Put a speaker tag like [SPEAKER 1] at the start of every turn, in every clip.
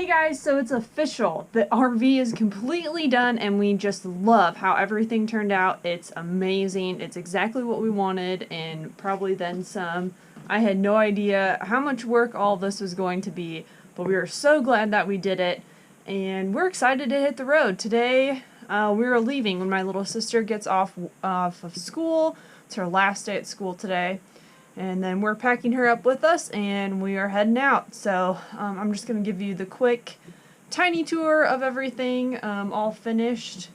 [SPEAKER 1] Hey guys, so it's official. The RV is completely done and we just love how everything turned out. It's amazing. It's exactly what we wanted and probably then some. I had no idea how much work all this was going to be, but we are so glad that we did it and we're excited to hit the road. Today we are leaving when my little sister gets off of school. It's her last day at school today. And then we're packing her up with us and we are heading out. So I'm just going to give you the quick, tiny tour of everything all finished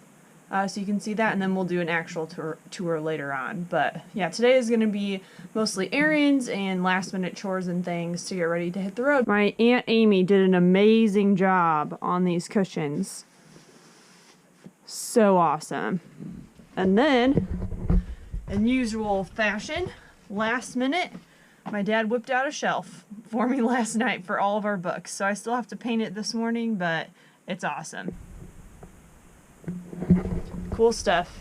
[SPEAKER 1] so you can see that. And then we'll do an actual tour later on. But yeah, today is going to be mostly errands and last minute chores and things to get ready to hit the road. My Aunt Amy did an amazing job on these cushions. So awesome. And then, in usual fashion, last minute, my dad whipped out a shelf for me last night for all of our books. So I still have to paint it this morning, but it's awesome. Cool stuff.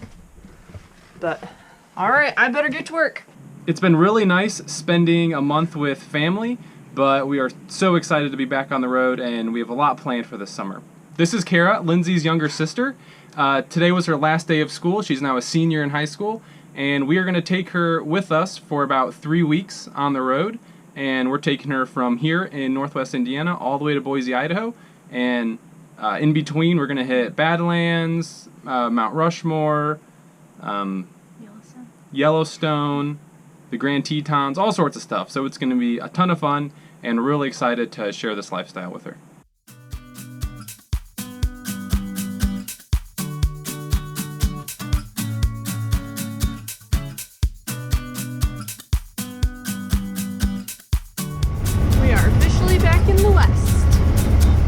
[SPEAKER 1] But, alright, I better get to work.
[SPEAKER 2] It's been really nice spending a month with family, but we are so excited to be back on the road and we have a lot planned for this summer. This is Kara, Lindsay's younger sister. Today was her last day of school. She's now a senior in high school. And we are going to take her with us for about 3 weeks on the road. And we're taking her from here in northwest Indiana all the way to Boise, Idaho. And in between, we're going to hit Badlands, Mount Rushmore, Yellowstone, the Grand Tetons, all sorts of stuff. So it's going to be a ton of fun and really excited to share this lifestyle with her.
[SPEAKER 1] Back in the west.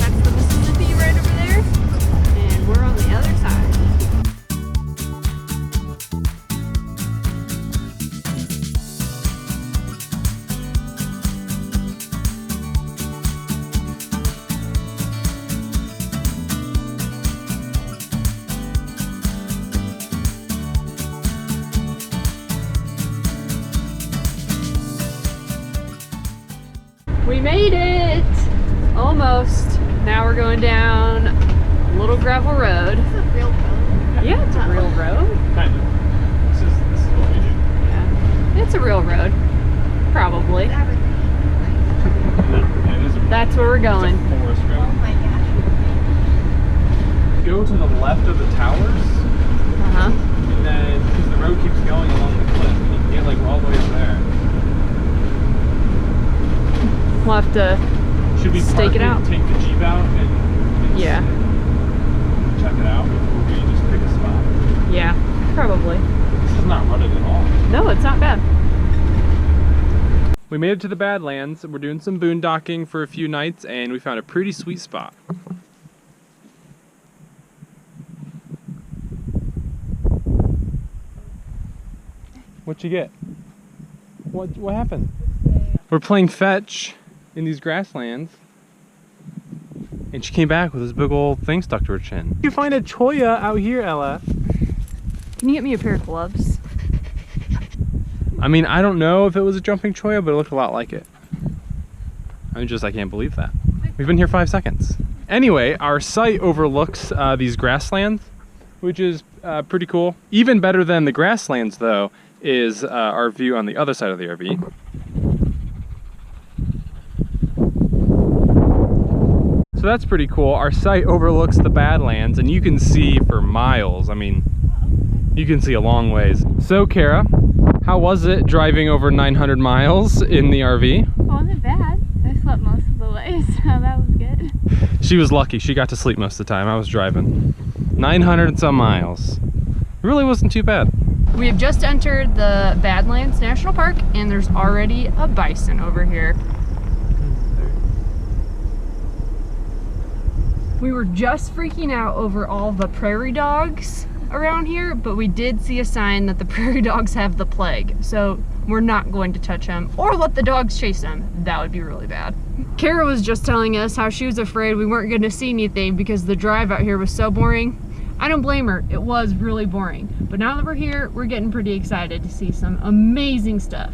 [SPEAKER 1] That's the Mississippi right over there, and we're on the other side. We made it! Almost. Now we're going down a little gravel road.
[SPEAKER 3] It's a real road.
[SPEAKER 1] Yeah, it's a real road.
[SPEAKER 2] Kind of. This is what we do.
[SPEAKER 1] Yeah. It's a real road. Probably.
[SPEAKER 3] It's everything.
[SPEAKER 2] Yeah, it is
[SPEAKER 1] That's where we're going.
[SPEAKER 2] It's a forest road.
[SPEAKER 3] Oh my gosh.
[SPEAKER 2] Go to the left of the towers, and then because the road keeps going along the cliff, you can get like all the way up there.
[SPEAKER 1] We'll have to
[SPEAKER 2] Should we
[SPEAKER 1] stake it out.
[SPEAKER 2] Take the Jeep out and
[SPEAKER 1] yeah.
[SPEAKER 2] check it out before we just pick a spot?
[SPEAKER 1] Yeah, probably.
[SPEAKER 2] This is not running at all.
[SPEAKER 1] No, it's not bad.
[SPEAKER 2] We made it to the Badlands. We're doing some boondocking for a few nights and we found a pretty sweet spot. What'd you get? What happened? We're playing fetch in these grasslands, and she came back with this big old thing stuck to her chin. You find a cholla out here, Ella.
[SPEAKER 1] Can you get me a pair of gloves?
[SPEAKER 2] I mean, I don't know if it was a jumping cholla, but it looked a lot like it. I can't believe that. We've been here 5 seconds. Anyway, our site overlooks these grasslands, which is pretty cool. Even better than the grasslands, though, is our view on the other side of the RV. So that's pretty cool. Our site overlooks the Badlands and you can see for miles. I mean, you can see a long ways. So Kara, how was it driving over 900 miles in the RV?
[SPEAKER 3] It wasn't bad. I slept most of the way, so that was good.
[SPEAKER 2] She was lucky. She got to sleep most of the time. I was driving 900 and some miles. It really wasn't too bad.
[SPEAKER 1] We have just entered the Badlands National Park and there's already a bison over here. We were just freaking out over all the prairie dogs around here, but we did see a sign that the prairie dogs have the plague. So we're not going to touch them or let the dogs chase them. That would be really bad. Kara was just telling us how she was afraid we weren't going to see anything because the drive out here was so boring. I don't blame her. It was really boring. But now that we're here, we're getting pretty excited to see some amazing stuff.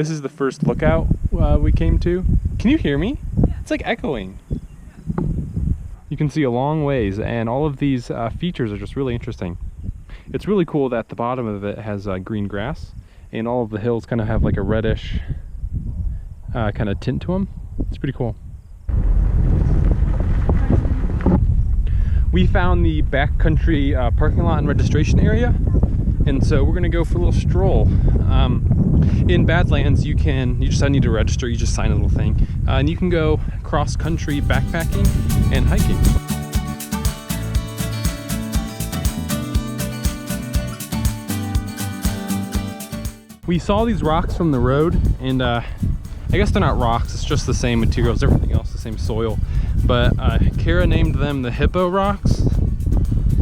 [SPEAKER 2] This is the first lookout we came to. Can you hear me? Yeah. It's like echoing. You can see a long ways, and all of these features are just really interesting. It's really cool that the bottom of it has green grass, and all of the hills kind of have like a reddish kind of tint to them. It's pretty cool. We found the backcountry parking lot and registration area, and so we're gonna go for a little stroll. In Badlands, you just need to register. You just sign a little thing, and you can go cross-country backpacking and hiking. We saw these rocks from the road, and I guess they're not rocks. It's just the same materials, everything else, the same soil. But Kara named them the hippo rocks,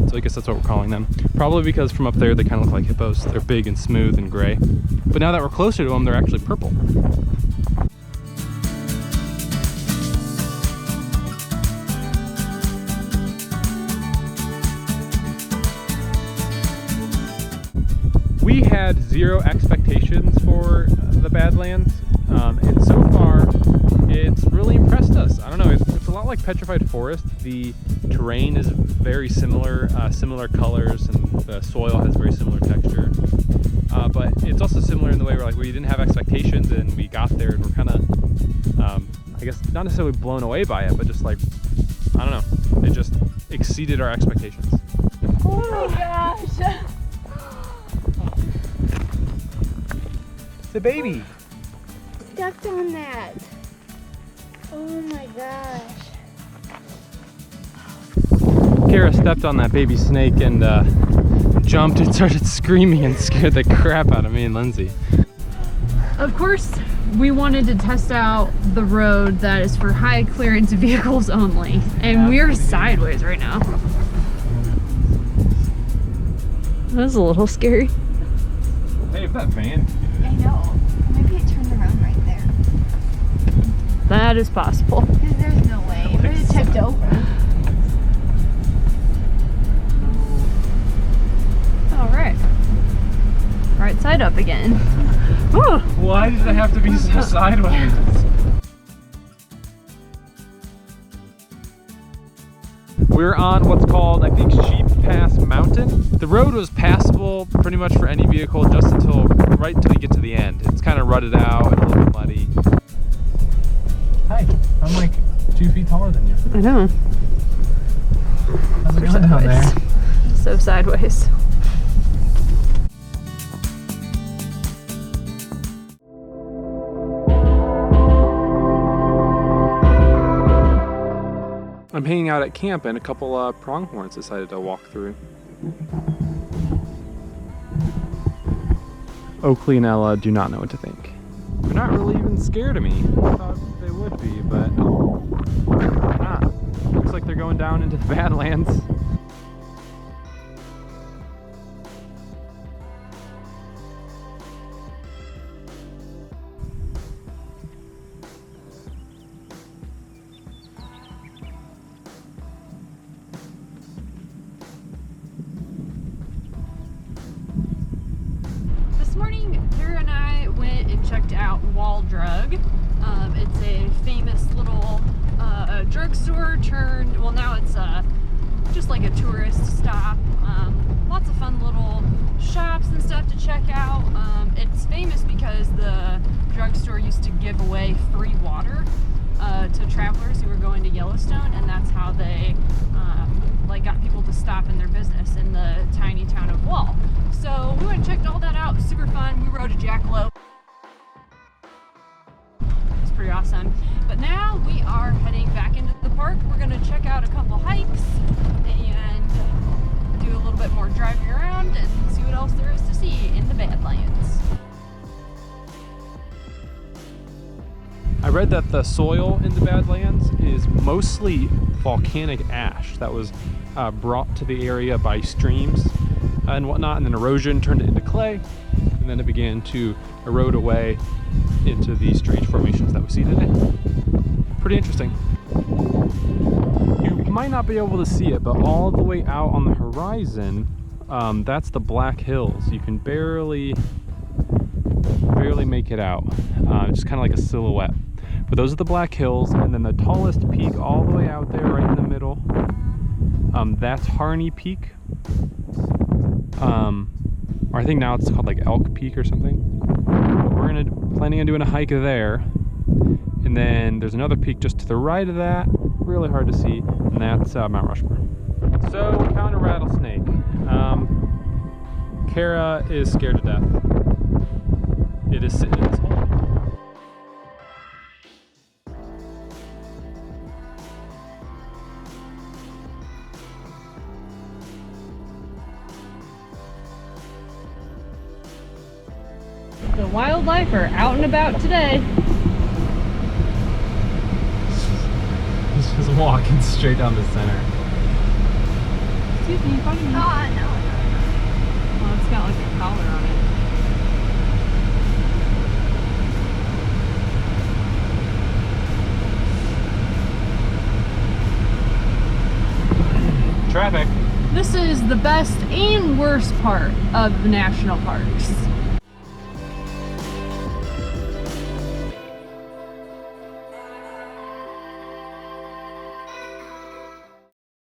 [SPEAKER 2] so I guess that's what we're calling them. Probably because from up there they kind of look like hippos. They're big and smooth and gray. But now that we're closer to them, they're actually purple. We had zero expectations for the Badlands, and so far it's really impressed us. I don't know, it's a lot like Petrified Forest. The terrain is very similar, similar colors, and the soil has very similar texture. But it's also similar in the way where we didn't have expectations, and we got there and we're kind of, I guess, not necessarily blown away by it, but just like, I don't know, it just exceeded our expectations.
[SPEAKER 3] Oh my gosh!
[SPEAKER 2] It's a baby.
[SPEAKER 3] Stepped on that. Oh my gosh.
[SPEAKER 2] Kara stepped on that baby snake and jumped and started screaming and scared the crap out of me and Lindsay.
[SPEAKER 1] Of course, we wanted to test out the road that is for high clearance vehicles only. And we're sideways right now. That was a little scary.
[SPEAKER 2] Hey, if that van.
[SPEAKER 3] I know. Maybe it turned around right there.
[SPEAKER 1] That is possible.
[SPEAKER 3] Because there's no way. It would have tipped over.
[SPEAKER 1] Alright. Right side up again. Woo!
[SPEAKER 2] Why does it have to be so sideways? We're on what's called, I think, Sheep Pass Mountain. The road was passable pretty much for any vehicle just right until you get to the end. It's kind of rutted out and a little bit muddy. Hi, I'm like 2 feet taller than you.
[SPEAKER 1] I know.
[SPEAKER 2] How's it going down there?
[SPEAKER 1] So sideways.
[SPEAKER 2] I'm hanging out at camp and a couple pronghorns decided to walk through. Oakley and Ella do not know what to think. They're not really even scared of me. I thought they would be, but they're not. Looks like they're going down into the Badlands.
[SPEAKER 1] Checked out Wall Drug. It's a famous little drugstore turned, well now it's just like a tourist stop. Lots of fun little shops and stuff to check out. It's famous because the drugstore used to give away free water to travelers who were going to Yellowstone, and that's how they got people to stop in their business in the tiny town of Wall. So we went and checked all that out. It was super fun. We rode a jackalope. Pretty awesome. But now we are heading back into the park. We're going to check out a couple hikes and do a little bit more driving around and see what else there is to see in the Badlands.
[SPEAKER 2] I read that the soil in the Badlands is mostly volcanic ash that was brought to the area by streams and whatnot, and then erosion turned it into clay, and then it began to erode away into these strange formations that we see today. Pretty interesting. You might not be able to see it, but all the way out on the horizon, that's the Black Hills. You can barely barely make it out. Just kind of like a silhouette. But those are the Black Hills, and then the tallest peak all the way out there, right in the middle, that's Harney Peak. Or I think now it's called like Elk Peak or something. But we're planning on doing a hike there. And then there's another peak just to the right of that, really hard to see, and that's Mount Rushmore. So we found a rattlesnake. Kara is scared to death. It is sitting in this hole.
[SPEAKER 1] The wildlife are out and about today.
[SPEAKER 2] He's just walking straight down the center.
[SPEAKER 1] Excuse me, funny.
[SPEAKER 3] Oh, no.
[SPEAKER 1] Well, it's got like a collar on
[SPEAKER 2] Traffic.
[SPEAKER 1] it. This is the best and worst part of the national parks.